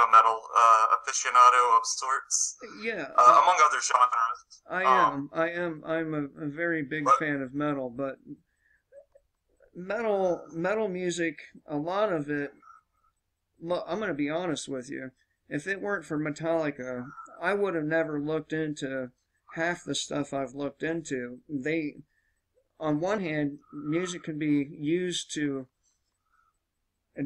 a metal aficionado of sorts, Yeah, among other genres. I'm a very big But fan of metal, but metal music, a lot of it, I'm going to be honest with you. If it weren't for Metallica, I would have never looked into half the stuff I've looked into. On one hand, music can be used to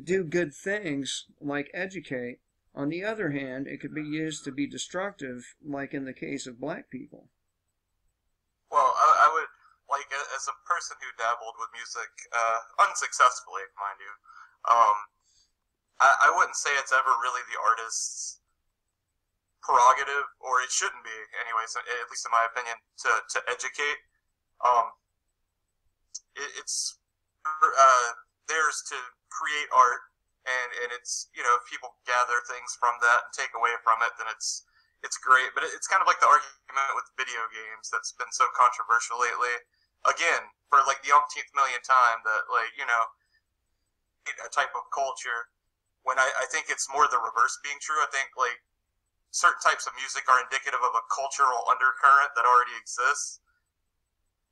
do good things, like educate. On the other hand, it could be used to be destructive, like in the case of black people. well, I would like as a person who dabbled with music unsuccessfully, mind you. Um, I wouldn't say it's ever really the artist's prerogative, or it shouldn't be, anyways. At least in my opinion, to educate. Um, it's theirs to create art, and it's if people gather things from that and take away from it, then it's great. But it's kind of like the argument with video games that's been so controversial lately. Again, for like the umpteenth million time, that a type of culture. When I think it's more the reverse being true. I think like certain types of music are indicative of a cultural undercurrent that already exists,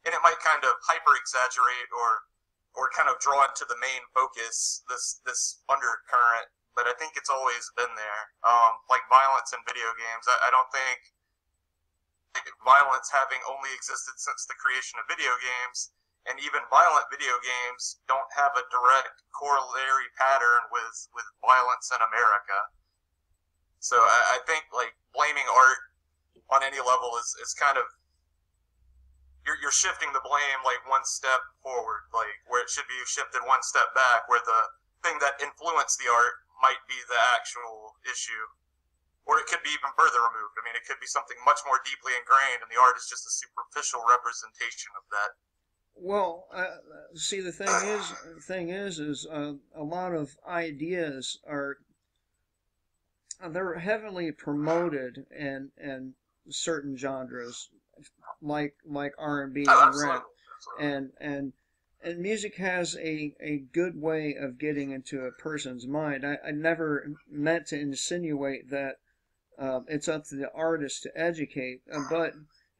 and it might kind of hyper exaggerate or kind of draw into the main focus this undercurrent. But I think it's always been there. Like violence in video games, I don't think violence having only existed since the creation of video games, and even violent video games don't have a direct corollary pattern with violence in America. So I think like blaming art on any level is kind of you're shifting the blame like one step forward, like where it should be shifted one step back, where the thing that influenced the art might be the actual issue. Or it could be even further removed. I mean, it could be something much more deeply ingrained, and the art is just a superficial representation of that. Well, see, the thing is, a lot of ideas are they're heavily promoted in certain genres, like R&B Oh, and rap, absolutely, absolutely. and music has a good way of getting into a person's mind. I never meant to insinuate that it's up to the artist to educate, but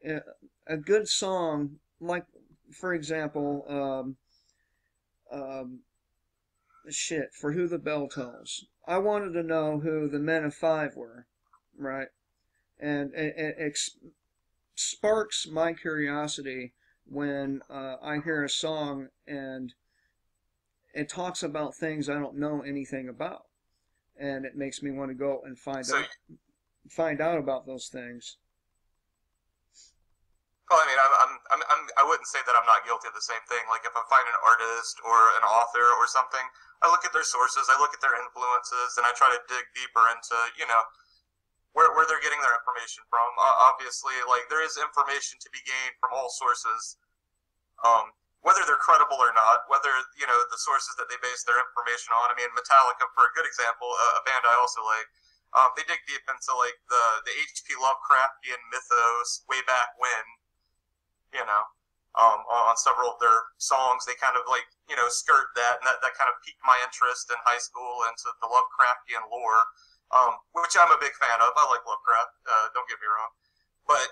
uh, a good song, like for example, for Who the Bell Tolls. I wanted to know who the Men of Five were, right? And it sparks my curiosity when I hear a song and it talks about things I don't know anything about, and it makes me want to go and So, find out about those things. well, I mean, I wouldn't say that I'm not guilty of the same thing. Like, if I find an artist or an author or something, I look at their sources, I look at their influences, and I try to dig deeper into, where they're getting their information from. Obviously, like, there is information to be gained from all sources, whether they're credible or not, whether, the sources that they base their information on. I mean, Metallica, for a good example, a band I also like, they dig deep into, like, the H.P. Lovecraftian mythos way back when, on several of their songs. They kind of like, skirt that, and that kind of piqued my interest in high school into the Lovecraftian lore, which I'm a big fan of. I like Lovecraft, don't get me wrong. But,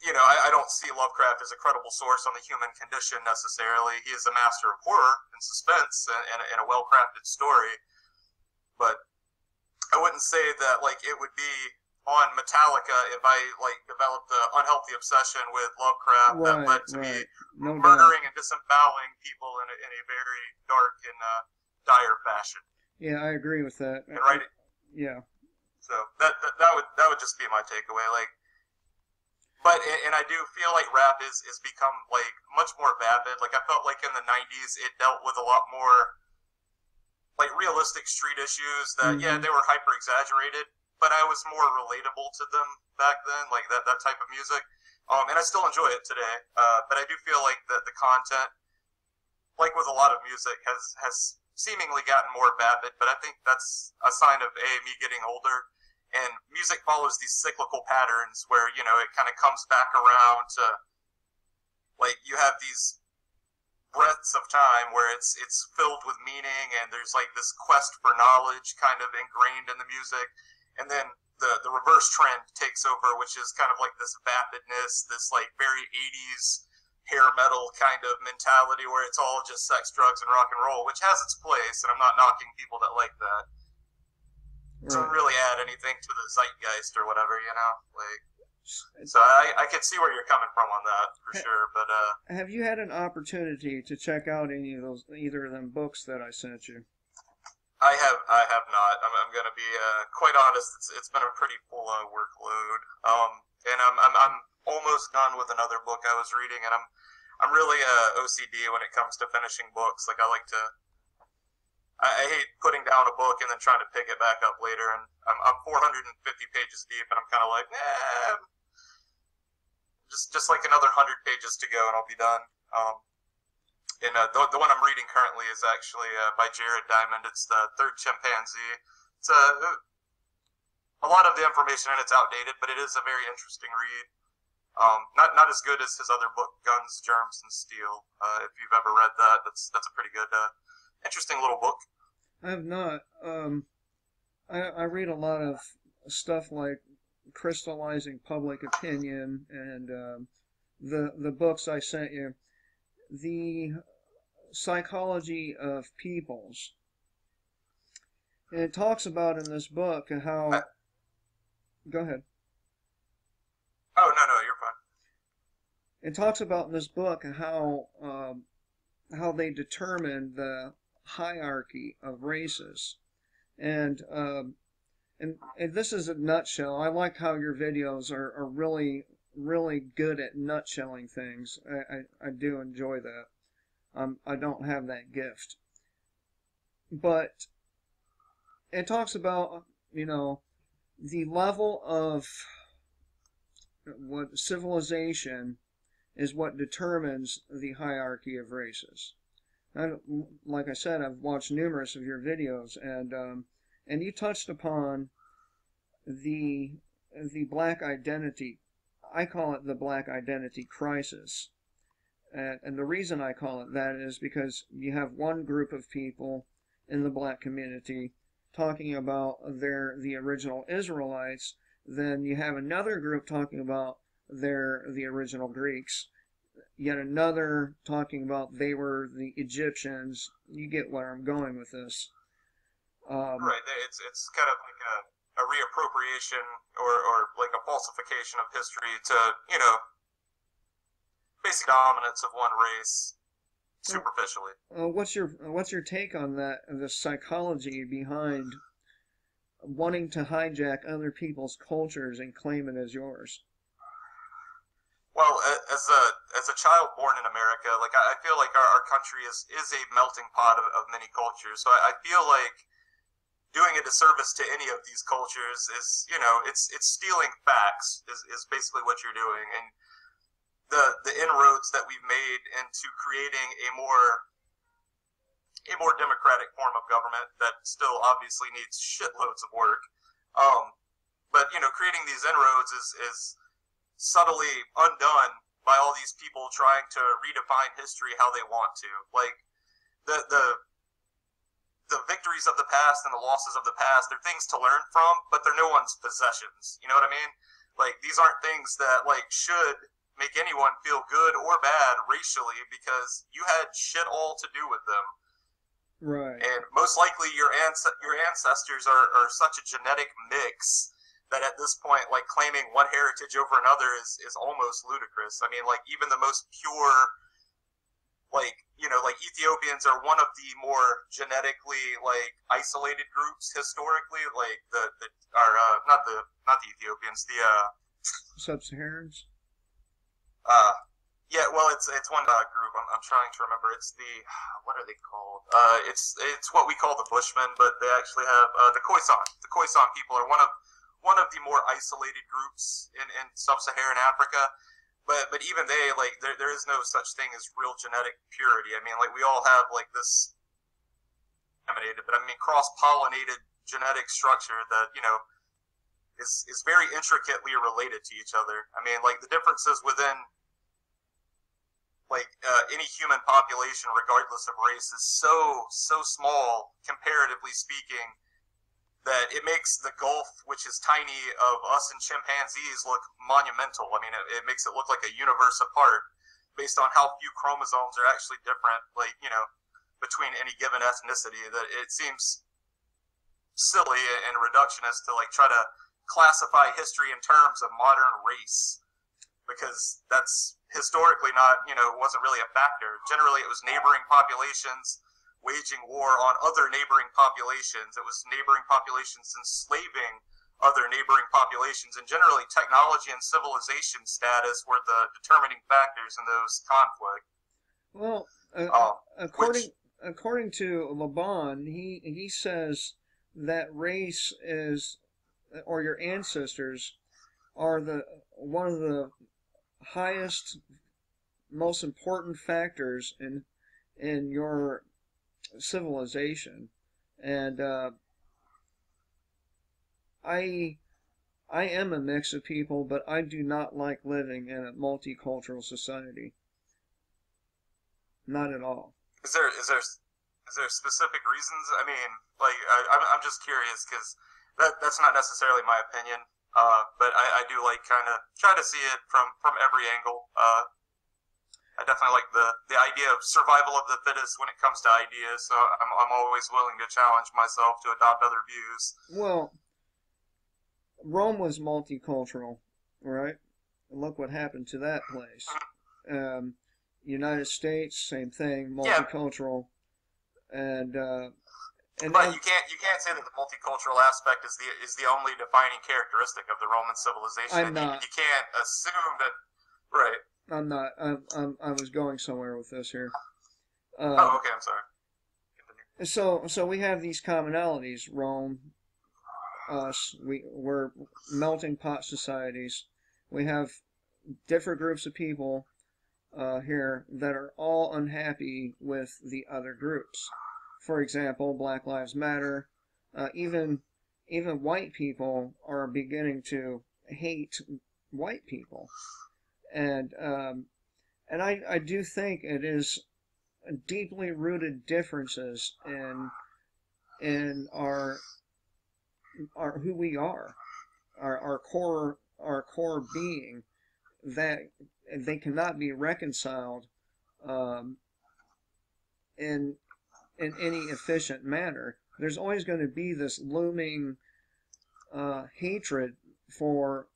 I don't see Lovecraft as a credible source on the human condition necessarily. He is a master of horror and suspense and a well-crafted story. But I wouldn't say that, like, it would be on Metallica if I like developed an unhealthy obsession with Lovecraft that Right, led to me right, no doubt. murdering and disemboweling people in a very dark and dire fashion. Yeah, I agree with that. And right, Yeah, so that would just be my takeaway. Like, but and I do feel like rap is become like much more vapid. Like, I felt like in the '90s it dealt with a lot more like realistic street issues that, yeah, hmm they were hyper exaggerated, but I was more relatable to them back then, like that type of music. And I still enjoy it today. But I do feel like that the content, like with a lot of music, has seemingly gotten more vapid. But I think that's a sign of me getting older. And music follows these cyclical patterns where it kind of comes back around to, like, you have these breadths of time where it's filled with meaning, and there's like this quest for knowledge kind of ingrained in the music, and then the reverse trend takes over, which is kind of like this vapidness, this like very 80s hair metal kind of mentality where it's all just sex, drugs, and rock and roll, which has its place, and I'm not knocking people that like that. It doesn't really add anything to the zeitgeist or whatever, you know? Like, so I can see where you're coming from on that for sure, but have you had an opportunity to check out either of them books that I sent you? I have not. I'm going to be quite honest. It's been a pretty full workload, and I'm almost done with another book I was reading, and I'm really OCD when it comes to finishing books. Like I hate putting down a book and then trying to pick it back up later, and I'm 450 pages deep, and I'm kind of like, just like another 100 pages to go, and I'll be done. And the one I'm reading currently is actually by Jared Diamond. It's the Third Chimpanzee. It's a lot of the information in it's outdated, but it is a very interesting read. Not as good as his other book, Guns, Germs, and Steel. If you've ever read that, that's a pretty good, interesting little book. I have not. I read a lot of stuff like Crystallizing Public Opinion and the books I sent you. The Psychology of Peoples. And it talks about in this book how... Go ahead. Oh, no, you're fine. It talks about in this book how they determine the hierarchy of races. And this is a nutshell. I like how your videos are really, really good at nutshelling things. I do enjoy that. I don't have that gift. But it talks about, you know, the level of what civilization is what determines the hierarchy of races. Like I said, I've watched numerous of your videos, and you touched upon the black identity. I call it the black identity crisis. And the reason I call it that is because you have one group of people in the black community talking about the original Israelites, then you have another group talking about the original Greeks, yet another talking about they were the Egyptians. You get where I'm going with this. Right, it's kind of like a reappropriation or like a falsification of history to, you know, basic dominance of one race superficially. What's your take on that, the psychology behind wanting to hijack other people's cultures and claim it as yours? Well, as a child born in America, like I feel like our country is a melting pot of many cultures. So I feel like doing a disservice to any of these cultures is, you know, it's stealing facts is basically what you're doing. And the inroads that we've made into creating a more democratic form of government that still obviously needs shitloads of work. But you know, creating these inroads is subtly undone by all these people trying to redefine history how they want to. Like the victories of the past and the losses of the past, they're things to learn from, but they're no one's possessions. You know what I mean? Like these aren't things that like should make anyone feel good or bad racially because you had shit all to do with them. Right. And most likely your ancestors are such a genetic mix that at this point, like claiming one heritage over another is almost ludicrous. I mean, like even the most pure, like, you know, like Ethiopians are one of the more genetically like isolated groups historically. Like not the Ethiopians, the Sub-Saharans. Yeah, well, it's one group. I'm trying to remember. It's the what are they called? It's what we call the Bushmen, but they actually have the Khoisan. The Khoisan people are one of the more isolated groups in sub-Saharan Africa. But even they, like, there is no such thing as real genetic purity. I mean, like, we all have like this cross-pollinated genetic structure that, you know, is very intricately related to each other. I mean, like the differences within like any human population, regardless of race, is so small, comparatively speaking, that it makes the gulf, which is tiny, of us and chimpanzees look monumental. I mean, it makes it look like a universe apart based on how few chromosomes are actually different, like, you know, between any given ethnicity, that it seems silly and reductionist to like try to classify history in terms of modern race, because that's historically not, you know, wasn't really a factor. Generally, it was neighboring populations waging war on other neighboring populations. It was neighboring populations enslaving other neighboring populations, and generally technology and civilization status were the determining factors in those conflicts. Well, according to Laban, he says that race is, or your ancestors are one of the highest, most important factors in your civilization. And I am a mix of people, but I do not like living in a multicultural society. Not at all. Is there specific reasons? I mean, like, I'm just curious, because that's not necessarily my opinion. But I do like kind of try to see it from every angle. I definitely like the idea of survival of the fittest when it comes to ideas. So I'm always willing to challenge myself to adopt other views. Well, Rome was multicultural, right? Look what happened to that place. United States, same thing, multicultural, and but you can't say that the multicultural aspect is the only defining characteristic of the Roman civilization. I'm not. You can't assume that, right? I'm not. I was going somewhere with this here. Oh, okay. I'm sorry. Continue. So we have these commonalities. Rome, us. We're melting pot societies. We have different groups of people here that are all unhappy with the other groups. For example, Black Lives Matter. Even white people are beginning to hate white people, and I do think it is deeply rooted differences in our who we are, our core being, that they cannot be reconciled in any efficient manner. There's always going to be this looming hatred for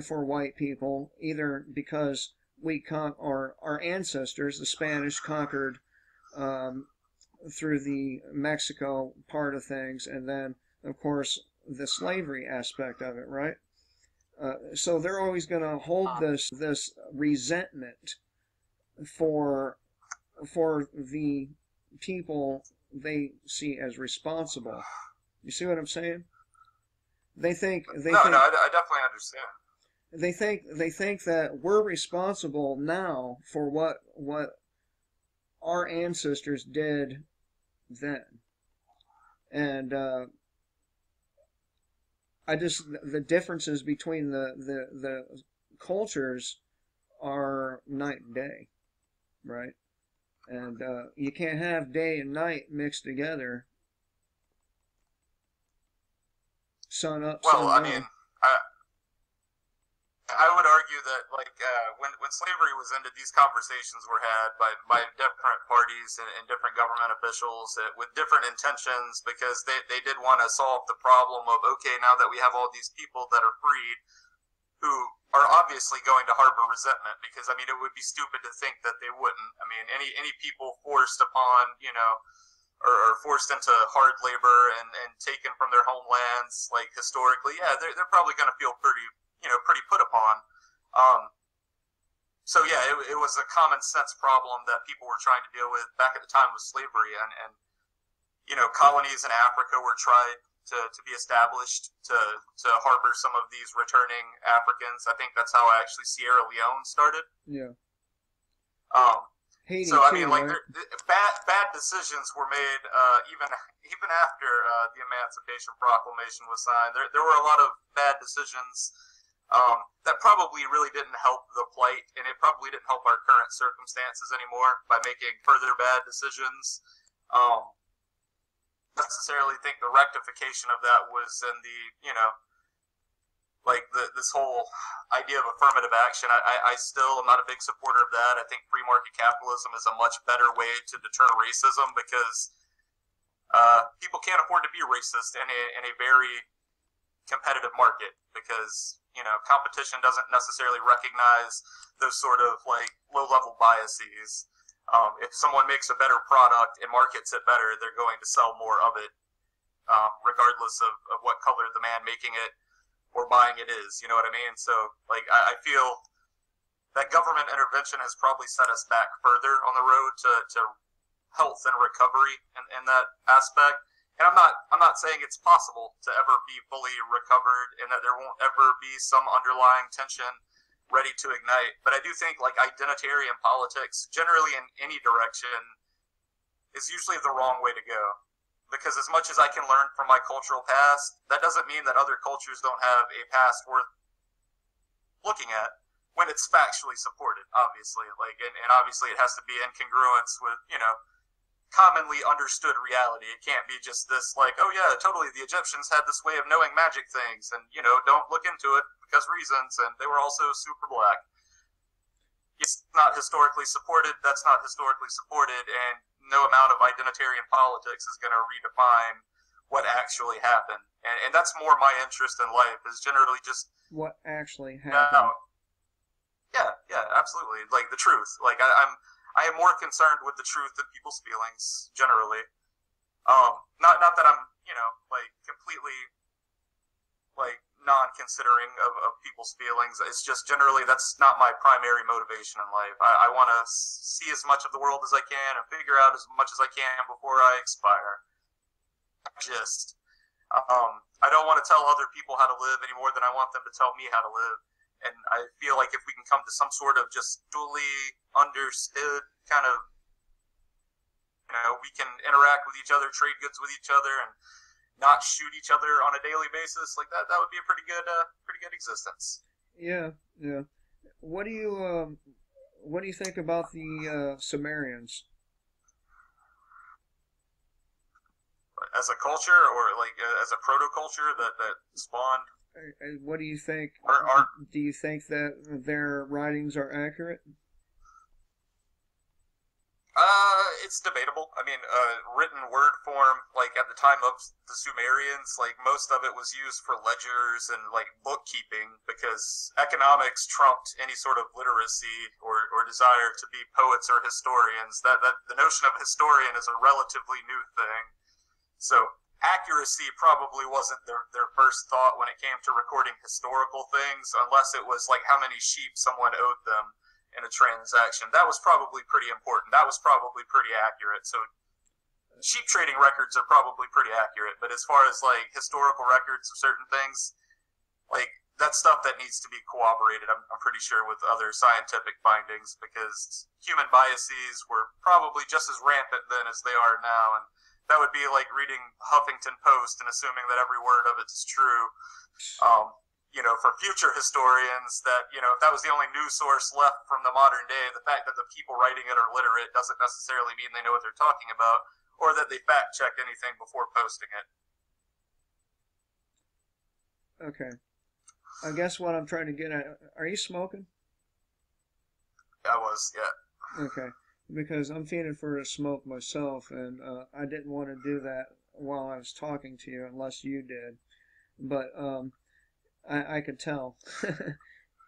white people, either because our ancestors, the Spanish, conquered through the Mexico part of things, and then of course the slavery aspect of it, right? So they're always going to hold this resentment for the people they see as responsible. You see what I'm saying? They think I definitely understand. They think that we're responsible now for what our ancestors did then, and the differences between the cultures are night and day, right? And you can't have day and night mixed together. Sun up, sun down. Well, I mean, I would argue that, like, when slavery was ended, these conversations were had by different parties and different government officials with different intentions, because they did want to solve the problem of, okay, now that we have all these people that are freed, who are obviously going to harbor resentment, because, I mean, it would be stupid to think that they wouldn't. I mean, any people forced upon, you know, or forced into hard labor and taken from their homelands, like, historically, yeah, they're probably going to feel pretty put upon. So yeah, it was a common sense problem that people were trying to deal with back at the time of slavery, and you know, colonies in Africa were tried to be established to harbor some of these returning Africans. I think that's how actually Sierra Leone started. Yeah. Haiti, so I mean, like, bad decisions were made even after the Emancipation Proclamation was signed. There were a lot of bad decisions That probably really didn't help the plight, and it probably didn't help our current circumstances anymore by making further bad decisions. Necessarily think the rectification of that was in the, this whole idea of affirmative action. I still am not a big supporter of that. I think free market capitalism is a much better way to deter racism, because people can't afford to be racist in a very competitive market, because competition doesn't necessarily recognize those sort of low-level biases. If someone makes a better product and markets it better, they're going to sell more of it, regardless of what color the man making it or buying it is. You know what I mean? So I feel that government intervention has probably set us back further on the road to health and recovery in that aspect. And I'm not saying it's possible to ever be fully recovered, and that there won't ever be some underlying tension ready to ignite. But I do think identitarian politics, generally in any direction, is usually the wrong way to go. Because as much as I can learn from my cultural past, that doesn't mean that other cultures don't have a past worth looking at when it's factually supported, obviously. And obviously it has to be in congruence with, commonly understood reality. It can't be just this oh yeah, totally, the Egyptians had this way of knowing magic things, and don't look into it because reasons, and they were also super black. It's not historically supported. That's not historically supported, and no amount of identitarian politics is going to redefine what actually happened. And that's more my interest in life, is generally just what actually happened. Yeah, absolutely. The truth. I am more concerned with the truth than people's feelings, generally. Not that I'm, completely, non-considering of people's feelings. It's just generally that's not my primary motivation in life. I want to see as much of the world as I can and figure out as much as I can before I expire. I don't want to tell other people how to live any more than I want them to tell me how to live. And I feel like if we can come to some sort of just duly understood kind of, we can interact with each other, trade goods with each other, and not shoot each other on a daily basis, that would be a pretty good existence. Yeah. What do you think about the Sumerians? As a culture, or as a proto-culture that spawned? What do you think? Do you think that their writings are accurate? It's debatable. I mean, written word form, at the time of the Sumerians, most of it was used for ledgers and bookkeeping, because economics trumped any sort of literacy or desire to be poets or historians. That the notion of historian is a relatively new thing. So accuracy probably wasn't their first thought when it came to recording historical things, unless it was how many sheep someone owed them in a transaction. That was probably pretty important. That was probably pretty accurate. So sheep trading records are probably pretty accurate, but as far as historical records of certain things, that's stuff that needs to be corroborated, I'm pretty sure, with other scientific findings, because human biases were probably just as rampant then as they are now, and that would be like reading Huffington Post and assuming that every word of it's true. For future historians, that, if that was the only news source left from the modern day, the fact that the people writing it are literate doesn't necessarily mean they know what they're talking about, or that they fact check anything before posting it. Okay. I guess what I'm trying to get at, are you smoking? I was, yeah. Okay. Because I'm feeling for a smoke myself, and I didn't want to do that while I was talking to you unless you did. But I could tell.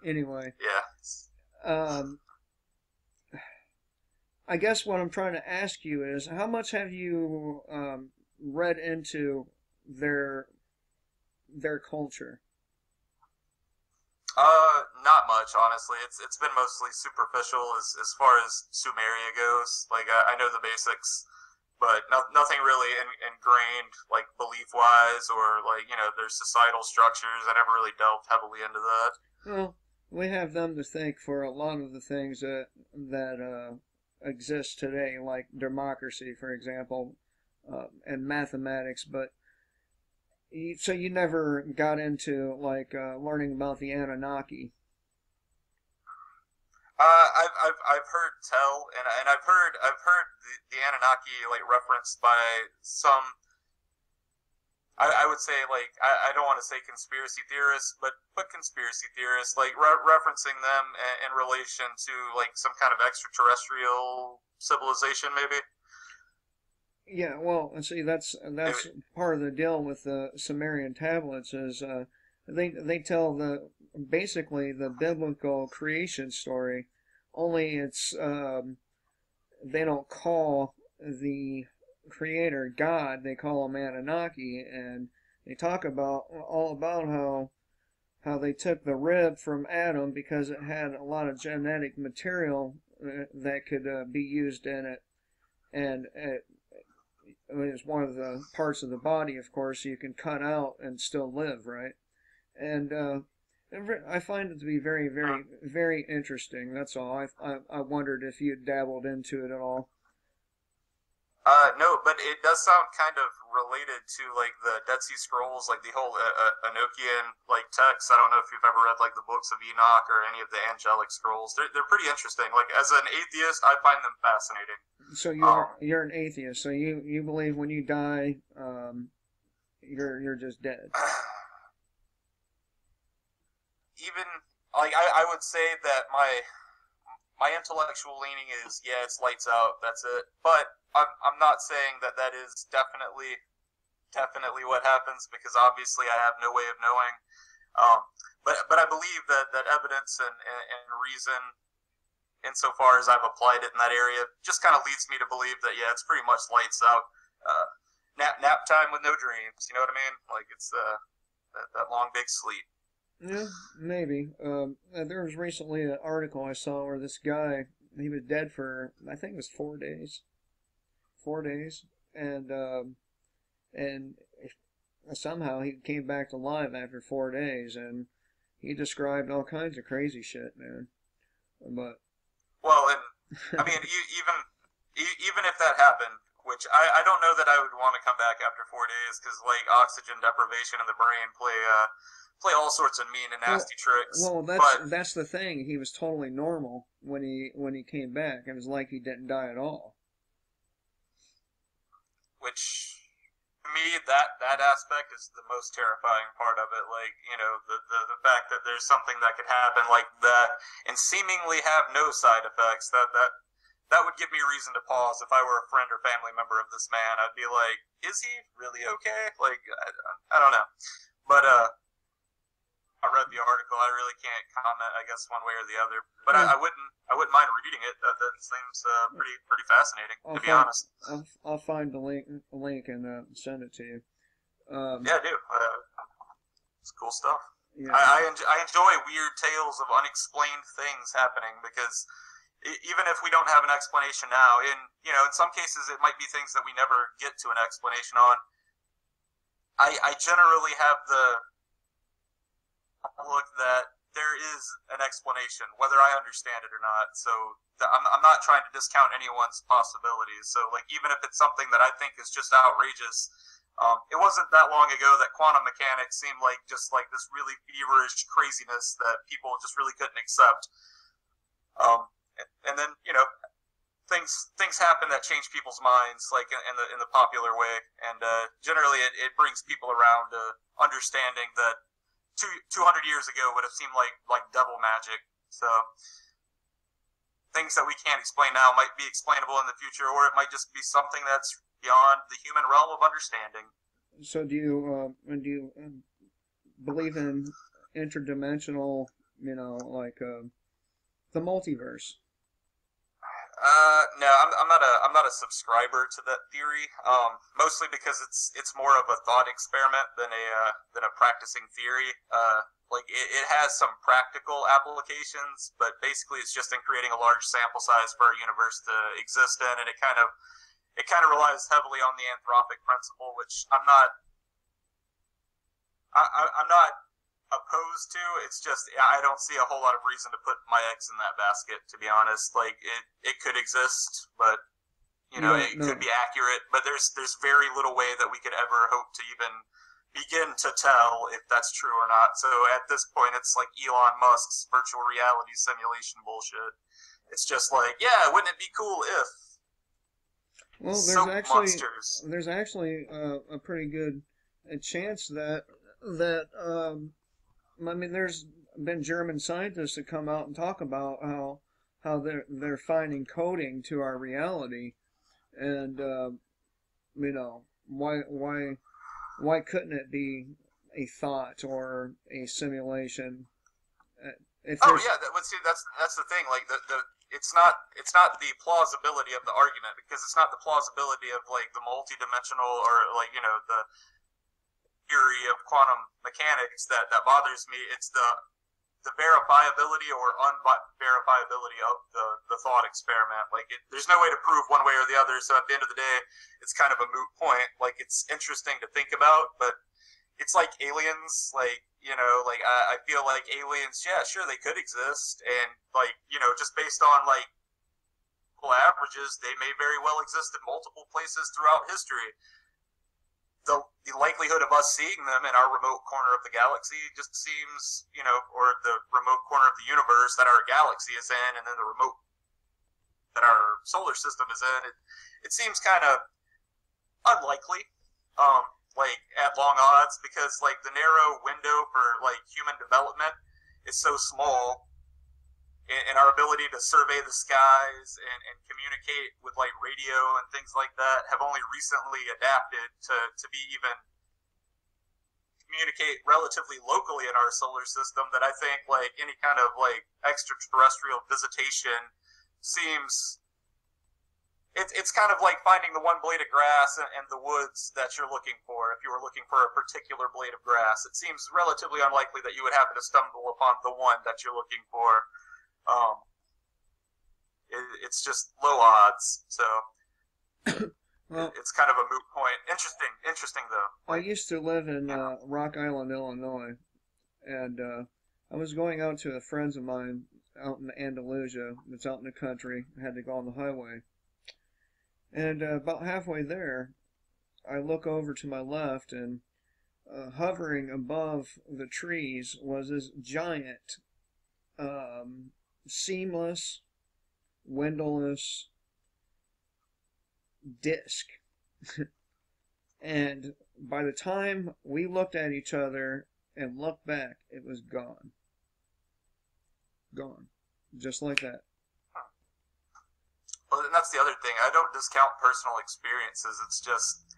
Anyway. Yeah. I guess what I'm trying to ask you is, how much have you read into their culture? Not much, honestly. It's been mostly superficial as far as Sumeria goes. I know the basics, but nothing really ingrained, belief-wise, or, their societal structures. I never really delved heavily into that. Well, we have them to thank for a lot of the things that exist today, like democracy, for example, and mathematics. But So you never got into like learning about the Anunnaki? I've heard tell, and I've heard the Anunnaki like referenced by some. I would say like I don't want to say conspiracy theorists, but conspiracy theorists like referencing them in relation to like some kind of extraterrestrial civilization, maybe. Yeah, well, see, that's Maybe. part of the deal with the Sumerian tablets is they tell the basically the biblical creation story, only it's they don't call the creator God, they call him Anunnaki, and they talk about all about how they took the rib from Adam because it had a lot of genetic material that could be used in it, and I mean, it's one of the parts of the body, of course, you can cut out and still live, right? And I find it to be very, Hmm. very, very interesting. That's all. I wondered if you dabbled into it at all. No, but it does sound kind of related to like the Dead Sea Scrolls, like the whole Enochian like text. I don't know if you've ever read like the books of Enoch or any of the angelic scrolls. They're pretty interesting. Like as an atheist, I find them fascinating. So Um, you're an atheist. So you believe when you die, you're just dead. even like I would say that my intellectual leaning is yeah, it's lights out. That's it. But I'm not saying that that is definitely what happens because obviously I have no way of knowing. Um, but I believe that evidence and reason, insofar as I've applied it in that area, just kind of leads me to believe that yeah, it's pretty much lights out. Nap time with no dreams. You know what I mean? Like it's that long big sleep. Yeah, maybe. There was recently an article I saw where this guy he was dead for I think it was 4 days, 4 days, and and somehow he came back to life after 4 days, and he described all kinds of crazy shit, man. But Well, and I mean, even if that happened, which I don't know that I would want to come back after 4 days because like oxygen deprivation in the brain play all sorts of mean and well, nasty tricks. well, But that's the thing. He was totally normal when he came back. It was like he didn't die at all. which to me that aspect is the most terrifying part of it. Like the fact that there's something that could happen like that and seemingly have no side effects. That would give me reason to pause if I were a friend or family member of this man. I'd be like, is he really okay? Like I don't know, but I read the article. I really can't comment, I guess, one way or the other. But Well, I wouldn't mind reading it. That seems pretty fascinating, I'll to be find honest. I'll find the link and send it to you. Yeah, I do. It's cool stuff. Yeah. I enjoy weird tales of unexplained things happening because even if we don't have an explanation now, in some cases it might be things that we never get to an explanation on. I generally have the look that there is an explanation, whether I understand it or not. So I'm not trying to discount anyone's possibilities. So like even if it's something that I think is just outrageous, it wasn't that long ago that quantum mechanics seemed like just like this really feverish craziness that people just really couldn't accept. And then things happen that change people's minds, like in the popular way, and generally it brings people around to understanding that 200 years ago would have seemed like devil magic. So things that we can't explain now might be explainable in the future, or it might just be something that's beyond the human realm of understanding. So do you believe in interdimensional, like the multiverse? No, I'm not a subscriber to that theory. Mostly because it's more of a thought experiment than a practicing theory. Like it has some practical applications, but basically it's just in creating a large sample size for our universe to exist in, and it kind of relies heavily on the anthropic principle, which I'm not opposed to. It's just I don't see a whole lot of reason to put my eggs in that basket. To be honest, like it could exist, but You don't it could know. be accurate. But there's very little way that we could ever hope to even begin to tell if that's true or not. So at this point, it's like Elon Musk's virtual reality simulation bullshit. It's just like, yeah, wouldn't it be cool if Well, soap monsters? there's actually a pretty good chance that I mean, there's been German scientists that come out and talk about how they're finding coding to our reality, and you know, why couldn't it be a thought or a simulation? If Oh there's yeah, see, that's the thing. Like it's not the plausibility of the argument, because it's not the plausibility of like the multidimensional, or like, you know, the theory of quantum mechanics that bothers me. It's the verifiability or unverifiability of the thought experiment. Like there's no way to prove one way or the other. So at the end of the day, it's kind of a moot point. Like it's interesting to think about, but it's like aliens. Like, you know, like I feel like aliens, yeah, sure, they could exist, and like, you know, just based on like averages, they may very well exist in multiple places throughout history. The likelihood of us seeing them in our remote corner of the galaxy just seems, you know, or the remote corner of the universe that our galaxy is in, and then the remote that our solar system is in, it seems kind of unlikely, like at long odds, because like the narrow window for like human development is so small, and our ability to survey the skies and communicate with like radio and things like that have only recently adapted to be even communicate relatively locally in our solar system, that I think like any kind of like extraterrestrial visitation seems, it's kind of like finding the one blade of grass in the woods that you're looking for. If you were looking for a particular blade of grass, it seems relatively unlikely that you would happen to stumble upon the one that you're looking for. It's just low odds, so well, it's kind of a moot point. Interesting though. I used to live in Rock Island, Illinois, and I was going out to a friends of mine out in Andalusia. It's out in the country. I had to go on the highway, and about halfway there, I look over to my left, and hovering above the trees was this giant, seamless, windowless disc. And by the time we looked at each other and looked back, it was gone. Gone. Just like that. Well, and that's the other thing. I don't discount personal experiences. It's just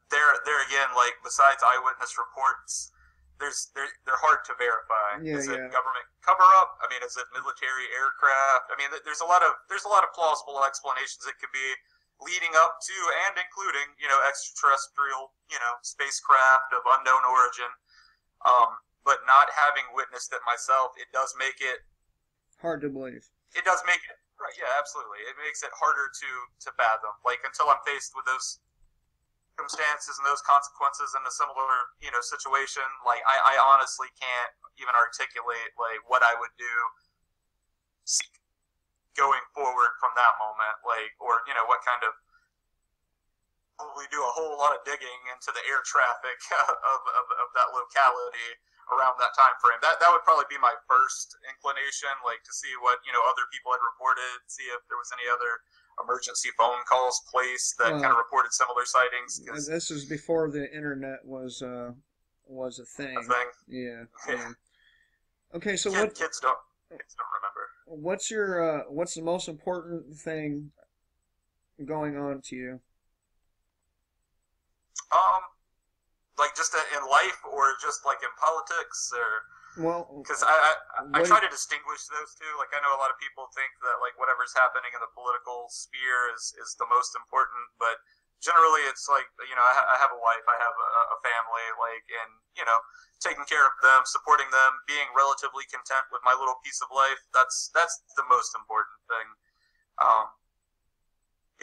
there again, like besides eyewitness reports, they're hard to verify. Yeah, is it yeah. government cover up? I mean, is it military aircraft? I mean, there's a lot of plausible explanations it could be, leading up to and including, you know, extraterrestrial, you know, spacecraft of unknown origin. But not having witnessed it myself, it does make it hard to believe. It does make it right. Yeah, absolutely. It makes it harder to fathom. Like until I'm faced with those circumstances and those consequences in a similar, you know, situation, like I honestly can't even articulate like what I would do going forward from that moment, like, or, you know, what kind of, probably do a whole lot of digging into the air traffic of that locality around that time frame. That would probably be my first inclination, like to see what, you know, other people had reported, see if there was any other emergency phone calls placed that kind of reported similar sightings. This is before the internet was a thing. Yeah. Okay, so kids don't remember. What's the most important thing going on to you? Like just in life, or just like in politics, or well, because I try to distinguish those two. Like I know a lot of people think that like whatever's happening in the political sphere is the most important, but generally it's like, you know, I have a wife, I have a family, like, and you know, taking care of them, supporting them, being relatively content with my little piece of life. That's the most important thing.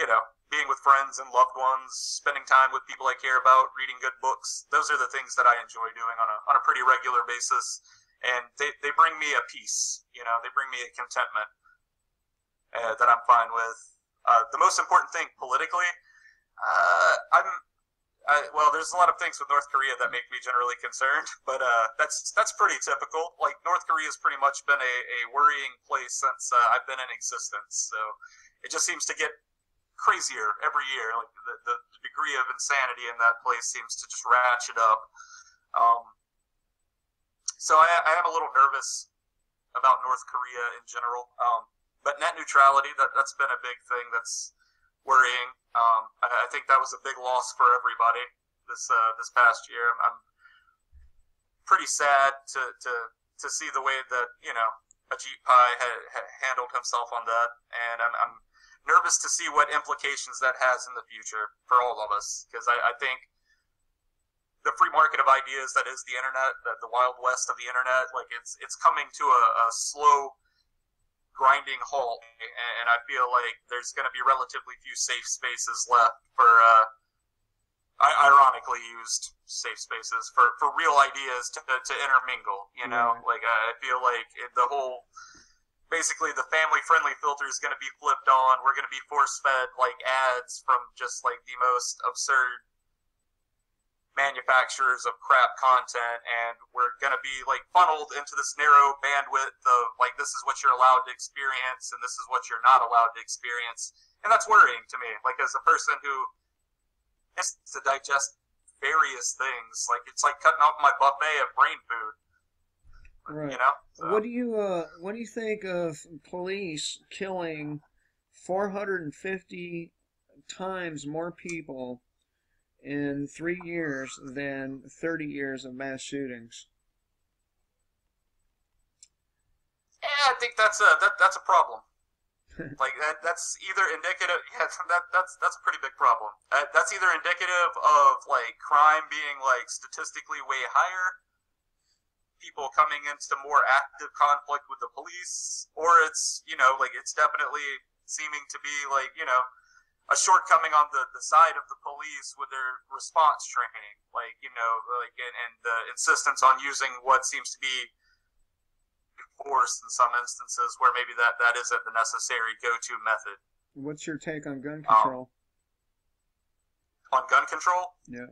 You know, being with friends and loved ones, spending time with people I care about, reading good books. Those are the things that I enjoy doing on a pretty regular basis, and they bring me a peace. You know, they bring me a contentment that I'm fine with. The most important thing politically, well, there's a lot of things with North Korea that make me generally concerned, but that's pretty typical. Like North Korea has pretty much been a worrying place since I've been in existence. So it just seems to get crazier every year. Like the degree of insanity in that place seems to just ratchet up. So I am a little nervous about North Korea in general. But net neutrality, that's been a big thing that's worrying. I think that was a big loss for everybody this past year. I'm pretty sad to see the way that, Ajit Pai had handled himself on that, and I'm nervous to see what implications that has in the future for all of us, because I think the free market of ideas that is the internet, the wild west of the internet, like it's coming to a slow grinding halt, and I feel like there's going to be relatively few safe spaces left for ironically used safe spaces for real ideas to intermingle, like I feel like basically the family friendly filter is going to be flipped on. We're going to be force fed like ads from just like the most absurd manufacturers of crap content, and we're going to be like funneled into this narrow bandwidth of like, this is what you're allowed to experience and this is what you're not allowed to experience. And that's worrying to me, like as a person who has to digest various things. Like it's like cutting off my buffet of brain food. Right. So. What do you think of police killing 450 times more people in 3 years than 30 years of mass shootings? Yeah, I think that's a problem. Like that's either indicative. Yeah, that's a pretty big problem. That's either indicative of like crime being like statistically way higher, people coming into more active conflict with the police, or it's like it's definitely seeming to be like a shortcoming on the side of the police with their response training, like and the insistence on using what seems to be force in some instances where maybe that isn't the necessary go-to method. What's your take on gun control? On gun control? Yeah.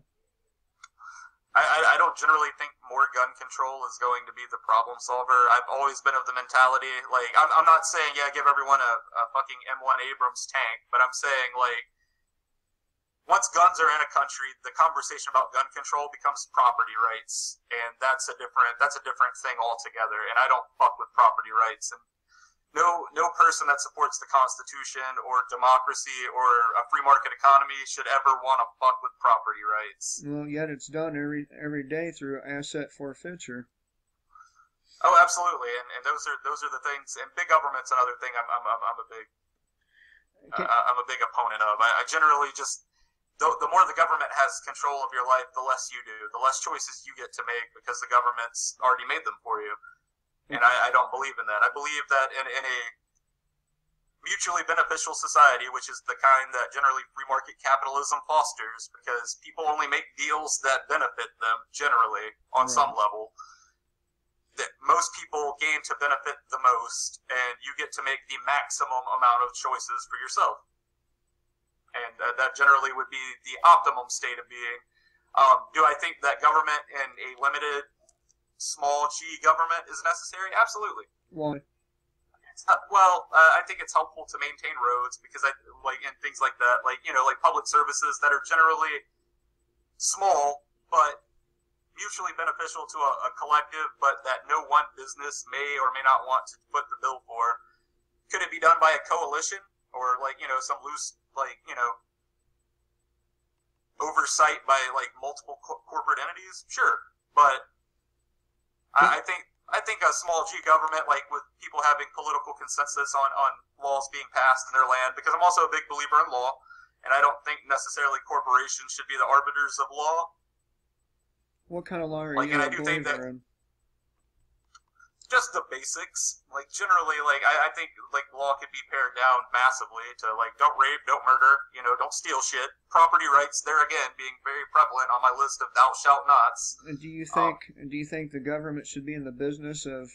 I don't generally think more gun control is going to be the problem solver. I've always been of the mentality, like, I'm not saying, give everyone a fucking M1 Abrams tank, but I'm saying, like, once guns are in a country, the conversation about gun control becomes property rights, and that's a different thing altogether. And I don't fuck with property rights, and no person that supports the Constitution or democracy or a free market economy should ever want to fuck with property rights. Well, yet it's done every day through asset forfeiture. Oh, absolutely, and those are the things. And big government's another thing. I'm a big opponent of. I generally just. The more the government has control of your life, the less you do, the less choices you get to make because the government's already made them for you. And I don't believe in that. I believe that in a mutually beneficial society, which is the kind that generally free market capitalism fosters, because people only make deals that benefit them generally on some level, that most people gain to benefit the most, and you get to make the maximum amount of choices for yourself. And that generally would be the optimum state of being. Do I think that government in a limited, small G government is necessary? Absolutely. Why? I think it's helpful to maintain roads because and things like that, like public services that are generally small but mutually beneficial to a collective, but that no one business may or may not want to foot the bill for. Could it be done by a coalition or some loose oversight by multiple corporate entities? Sure, but I think a small G government, with people having political consensus on laws being passed in their land, because I'm also a big believer in law, and I don't think necessarily corporations should be the arbiters of law. What kind of law are you a believer in? Just the basics. Generally, I think law could be pared down massively to don't rape, don't murder, don't steal shit. Property rights, there again, being very prevalent on my list of thou shalt nots. Do you think the government should be in the business of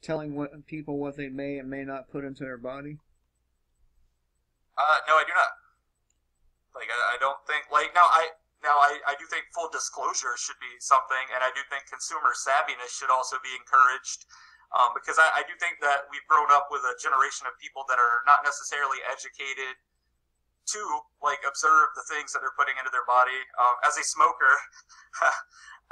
telling people what they may and may not put into their body? No, I do not. I don't think Now, I do think full disclosure should be something, and I do think consumer savviness should also be encouraged, because I do think that we've grown up with a generation of people that are not necessarily educated to like observe the things that they're putting into their body. As a smoker,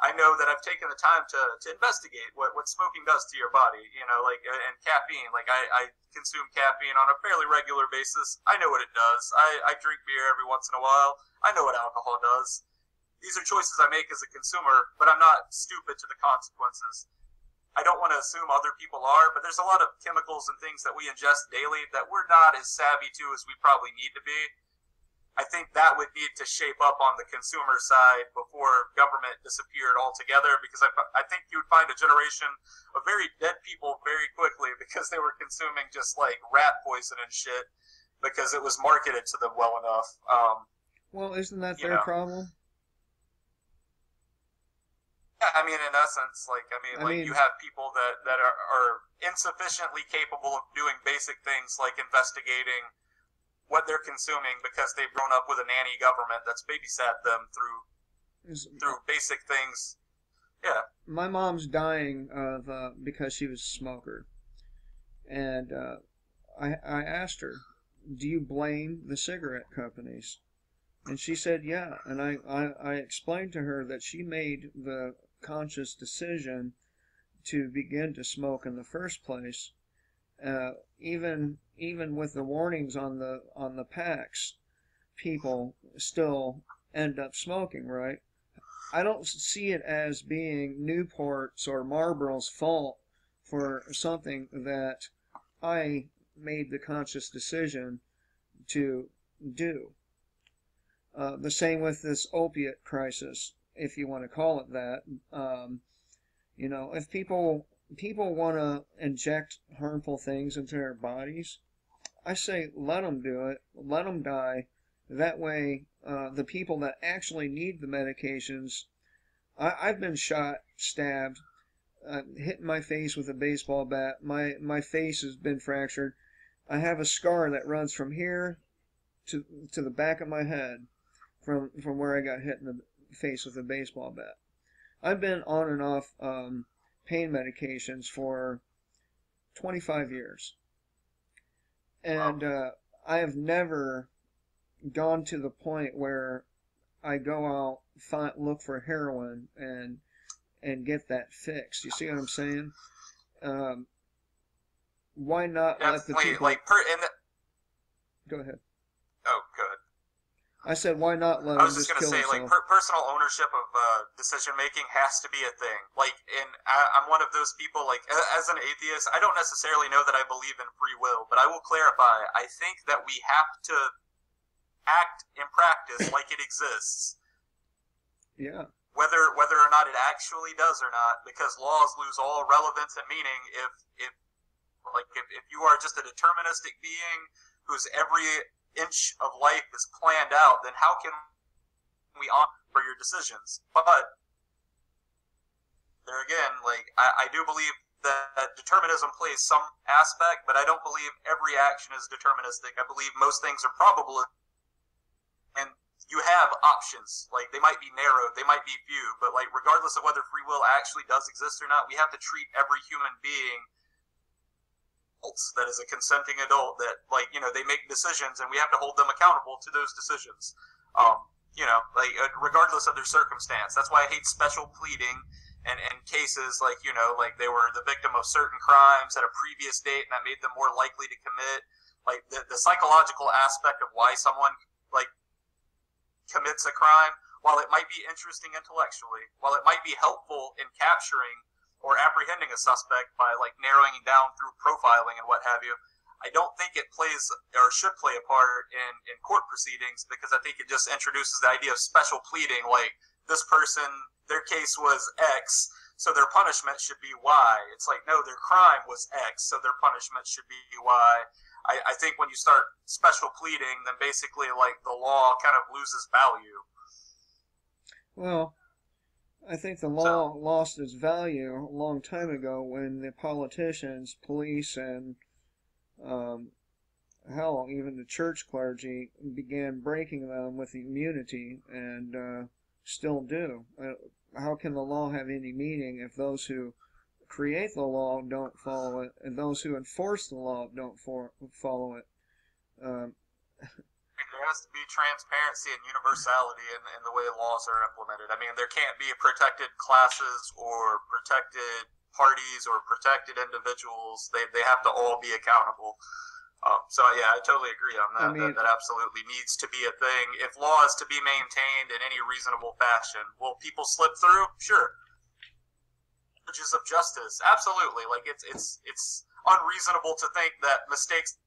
I know that I've taken the time to investigate what smoking does to your body, you know, like, and caffeine. Like, I consume caffeine on a fairly regular basis. I know what it does. I drink beer every once in a while. I know what alcohol does. These are choices I make as a consumer, but I'm not stupid to the consequences. I don't want to assume other people are, but there's a lot of chemicals and things that we ingest daily that we're not as savvy to as we probably need to be. I think that would need to shape up on the consumer side before government disappeared altogether, because I think you would find a generation of very dead people very quickly because they were consuming just like rat poison and shit because it was marketed to them well enough. Well, isn't that their problem? Yeah, I mean, in essence, like, you have people that are insufficiently capable of doing basic things like investigating what they're consuming because they've grown up with a nanny government that's babysat them through basic things. Yeah. My mom's dying of because she was a smoker, and I asked her, "Do you blame the cigarette companies?" And she said, "Yeah." And I explained to her that she made the conscious decision to begin to smoke in the first place. Even with the warnings on the packs, people still end up smoking, right? I don't see it as being Newport's or Marlboro's fault for something that I made the conscious decision to do. The same with this opiate crisis, if you want to call it that. You know, if people want to inject harmful things into their bodies, I say let them do it, let them die. That way, the people that actually need the medications, I've been shot, stabbed, hit my face with a baseball bat. My face has been fractured. I have a scar that runs from here to the back of my head from where I got hit in the face with a baseball bat. I've been on and off pain medications for 25 years. And I have never gone to the point where I go out, look for heroin, and get that fixed. You see what I'm saying? Why not let the people... Go ahead. Oh, good. I said, why not let them just kill themselves? I was just going to say, like, personal ownership of decision-making has to be a thing. Like, I'm one of those people, like, as an atheist, I don't necessarily know that I believe in free will, but I will clarify, I think that we have to act in practice like it exists. Yeah. Whether or not it actually does or not, because laws lose all relevance and meaning if you are just a deterministic being whose every inch of life is planned out, then how can we honor for your decisions? But there again, like, I do believe that determinism plays some aspect, but I don't believe every action is deterministic. I believe most things are probable, and you have options. Like, they might be narrow, they might be few, but like, regardless of whether free will actually does exist or not, we have to treat every human being that is a consenting adult, that, like, you know, they make decisions and we have to hold them accountable to those decisions, you know, like, regardless of their circumstance. That's why I hate special pleading and cases like, you know, like they were the victim of certain crimes at a previous date and that made them more likely to commit. Like, the psychological aspect of why someone, like, commits a crime, while it might be interesting intellectually, while it might be helpful in capturing or apprehending a suspect by, like, narrowing down through profiling and what have you, I don't think it plays or should play a part in court proceedings, because I think it just introduces the idea of special pleading, like, this person, their case was X, so their punishment should be Y. It's like, no, their crime was X, so their punishment should be Y. I think when you start special pleading, then basically, like, the law kind of loses value. Well, I think the law lost its value a long time ago when the politicians, police, and hell, even the church clergy began breaking them with immunity and still do. How can the law have any meaning if those who create the law don't follow it, and those who enforce the law don't follow it? There has to be transparency and universality in the way laws are implemented. I mean, there can't be protected classes or protected parties or protected individuals. They have to all be accountable. So yeah, I totally agree on that. I mean, that absolutely needs to be a thing. If law is to be maintained in any reasonable fashion, will people slip through? Sure. Bridges of justice, absolutely. Like it's unreasonable to think that mistakes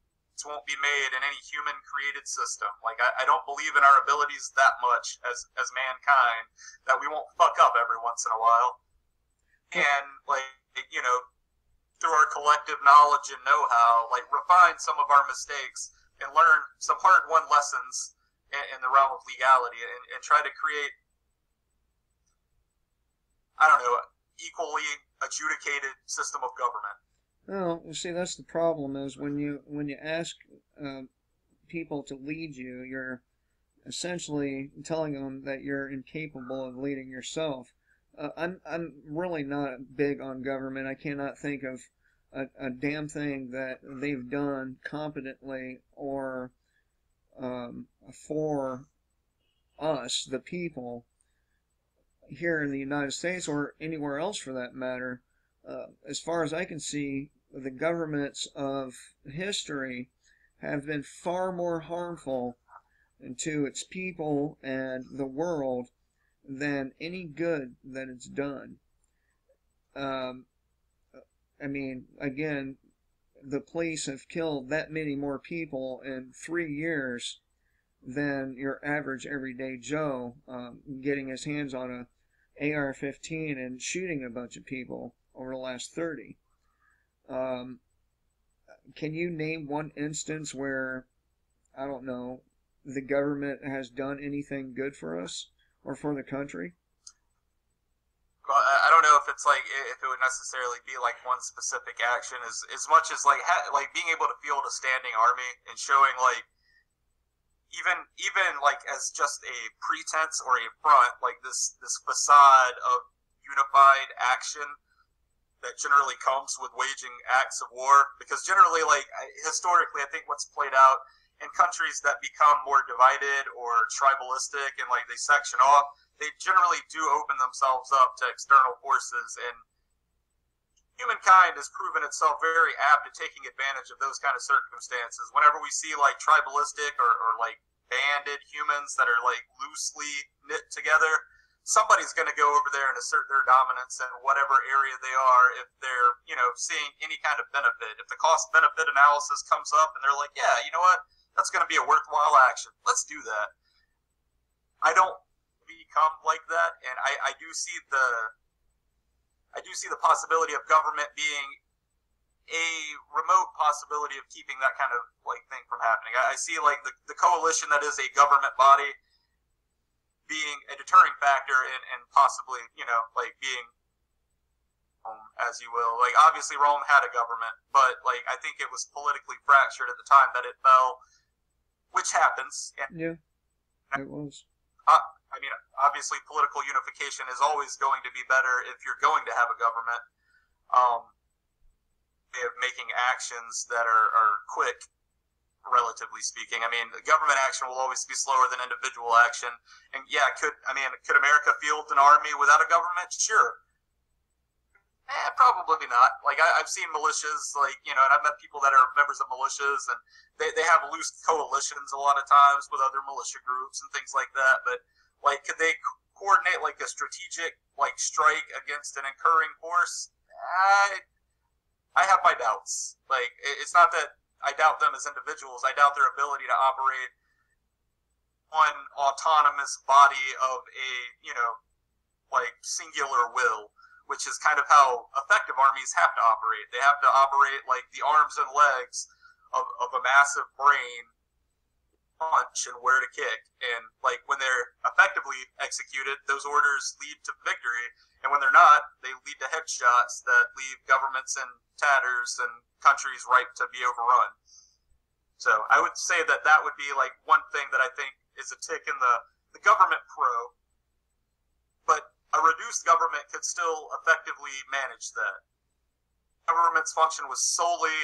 won't be made in any human created system. Like I don't believe in our abilities that much as mankind that we won't fuck up every once in a while. And like, you know, through our collective knowledge and know-how, like refine some of our mistakes and learn some hard-won lessons in the realm of legality and try to create, I don't know, equally adjudicated system of government. well, you see, that's the problem is when you ask people to lead you, you're essentially telling them that you're incapable of leading yourself. I'm really not big on government. I cannot think of a damn thing that they've done competently or for us, the people, here in the United States or anywhere else for that matter. As far as I can see, the governments of history have been far more harmful to its people and the world than any good that it's done. I mean, again, the police have killed that many more people in 3 years than your average everyday Joe getting his hands on a AR-15 and shooting a bunch of people over the last 30. Can you name one instance where, I don't know, the government has done anything good for us or for the country? Well, I don't know if it's like if it would necessarily be like one specific action as much as like being able to field a standing army and showing like even like as just a pretense or a front, like this facade of unified action that generally comes with waging acts of war. Because generally, like historically, I think what's played out in countries that become more divided or tribalistic and like they section off, they generally do open themselves up to external forces, and humankind has proven itself very apt at taking advantage of those kind of circumstances. Whenever we see like tribalistic or like banded humans that are like loosely knit together, somebody's going to go over there and assert their dominance in whatever area they are if they're, you know, seeing any kind of benefit. If the cost benefit analysis comes up and they're like, yeah, you know what, that's going to be a worthwhile action, let's do that. I don't become like that, and I do see the possibility of government being a remote possibility of keeping that kind of like thing from happening. I see like the coalition that is a government body being a deterring factor and possibly, you know, like being, as you will, like obviously Rome had a government, but like I think it was politically fractured at the time that it fell, which happens. And yeah, it was. I mean, obviously, political unification is always going to be better if you're going to have a government. Of making actions that are quick, relatively speaking. I mean, government action will always be slower than individual action. And yeah, could America field an army without a government? Sure. Probably not. Like I've seen militias, like, you know, and I've met people that are members of militias, and they have loose coalitions a lot of times with other militia groups and things like that. But like, could they coordinate like a strategic like strike against an incurring force? I have my doubts. Like, it's not that I doubt them as individuals. I doubt their ability to operate one autonomous body of a, you know, like singular will, which is kind of how effective armies have to operate. They have to operate like the arms and legs of a massive brain, punch and where to kick. And like when they're effectively executed, those orders lead to victory. And when they're not, they lead to headshots that leave governments in tatters and countries ripe to be overrun. So I would say that would be like one thing that I think is a tick in the government pro a reduced government could still effectively manage that. Government's function was solely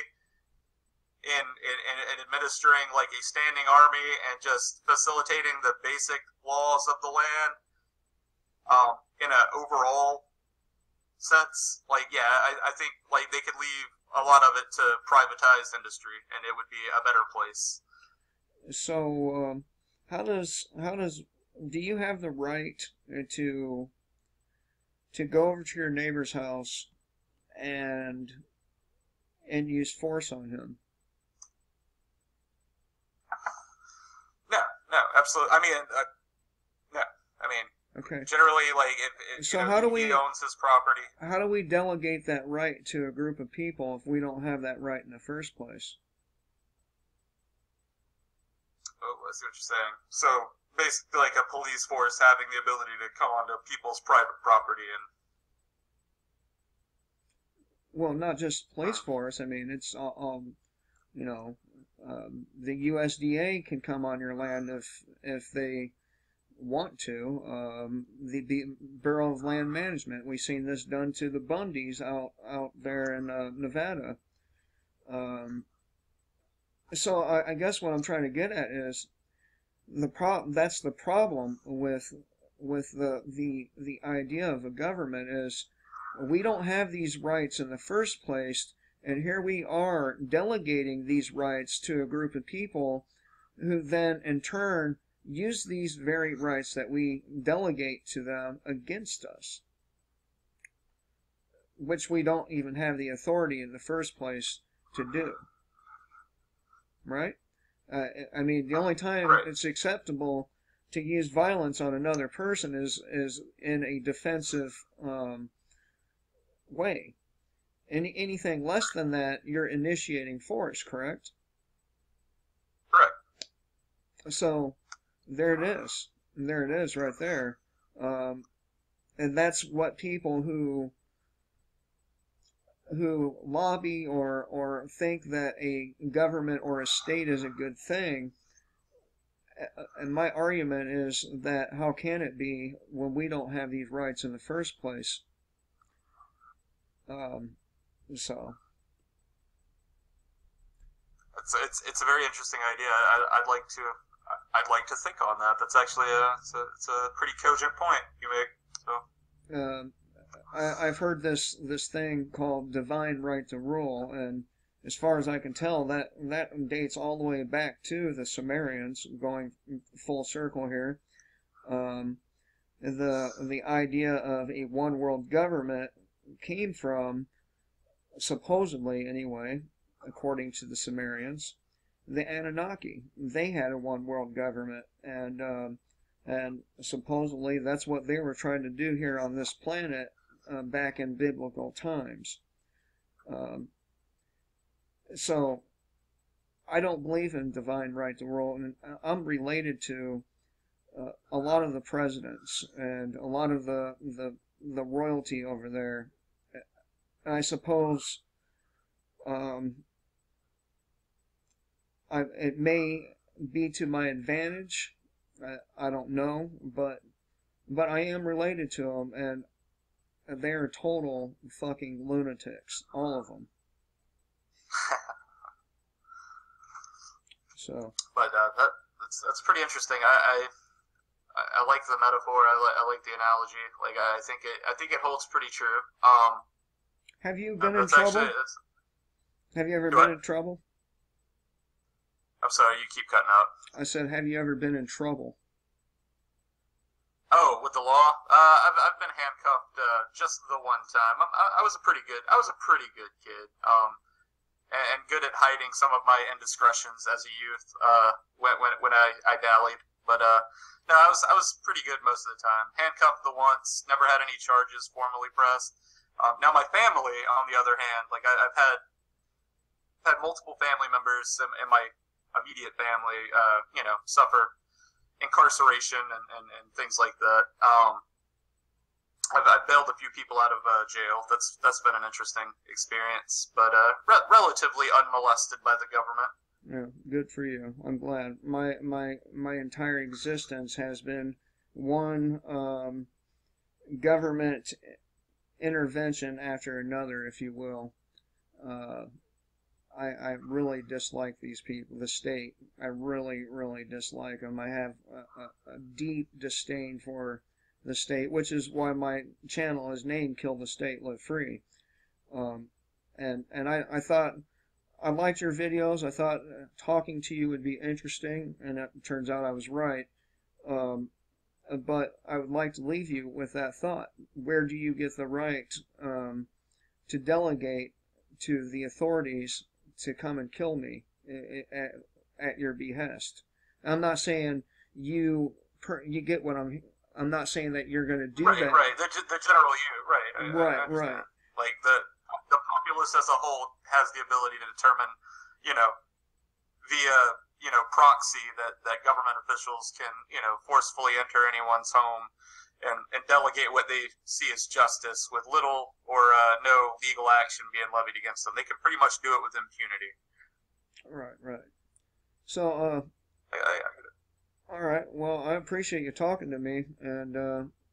in administering like a standing army and just facilitating the basic laws of the land in an overall sense. Like, yeah, I think like they could leave a lot of it to privatized industry and it would be a better place. So, do you have the right to go over to your neighbor's house and use force on him? No, absolutely. I mean, no. I mean, okay. Generally, like if so he owns his property. How do we delegate that right to a group of people if we don't have that right in the first place? Oh, I see what you're saying. So basically, like a police force having the ability to come onto people's private property and. Well, not just police force. I mean, it's the USDA can come on your land if they want to. The Bureau of Land Management. We've seen this done to the Bundys out there in Nevada. So I guess what I'm trying to get at is that's the problem with the idea of a government is we don't have these rights in the first place, and here we are delegating these rights to a group of people who then in turn use these very rights that we delegate to them against us, which we don't even have the authority in the first place to do. Right? I mean, the only time it's acceptable to use violence on another person is in a defensive way. Anything less than that, you're initiating force, correct? Correct. So, there it is. There it is right there. And that's what people who lobby or think that a government or a state is a good thing, and my argument is that how can it be when we don't have these rights in the first place? So it's a very interesting idea. I'd like to think on that. That's actually it's a pretty cogent point you make. So. I've heard this thing called divine right to rule, and as far as I can tell, that dates all the way back to the Sumerians, going full circle here. The idea of a one world government came from, supposedly anyway, according to the Sumerians, the Anunnaki. They had a one world government, and supposedly that's what they were trying to do here on this planet back in biblical times. So I don't believe in divine right to rule, and I'm related to a lot of the presidents and a lot of the royalty over there. I suppose it may be to my advantage. I don't know, but I am related to them, and they're total fucking lunatics, all of them. So. But that's pretty interesting. I like the metaphor. I like the analogy. Like I think it holds pretty true. Have you been in trouble? Have you ever been in trouble? I'm sorry, you keep cutting out. I said, have you ever been in trouble? Oh, with the law? I've been handcuffed just the one time. I was a pretty good kid. And good at hiding some of my indiscretions as a youth. When I dallied, but no, I was pretty good most of the time. Handcuffed the once, never had any charges formally pressed. Now my family, on the other hand, like I've had multiple family members in my immediate family, suffer incarceration and things like that. I've bailed a few people out of jail. That's been an interesting experience, but relatively unmolested by the government. Yeah, good for you. I'm glad. My entire existence has been one government intervention after another, if you will. I really dislike these people, the state. I really, really dislike them. I have a deep disdain for the state, which is why my channel is named Kill the State, Live Free. And I thought, I liked your videos. I thought talking to you would be interesting, and it turns out I was right. But I would like to leave you with that thought. Where do you get the right to delegate to the authorities to come and kill me at your behest? I'm not saying you get what I'm not saying that you're going to do right, that. Right, the general you, right. Right. Like, the populace as a whole has the ability to determine, via, proxy that government officials can, forcefully enter anyone's home and delegate what they see as justice with little or no legal action being levied against them. They can pretty much do it with impunity. Right. So, all right. Well, I appreciate you talking to me, and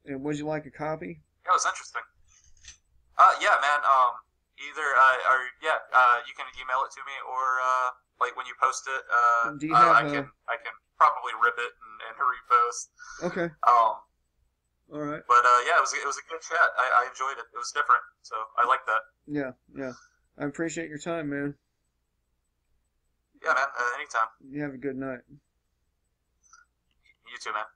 would you like a copy? Yeah, it was interesting. Yeah, man. Either you can email it to me, or like when you post it, do you have I can probably rip it and repost. Okay. All right. But yeah, it was a good chat. I enjoyed it. It was different, so I like that. Yeah. I appreciate your time, man. Yeah, man. Anytime. You have a good night. You too, man.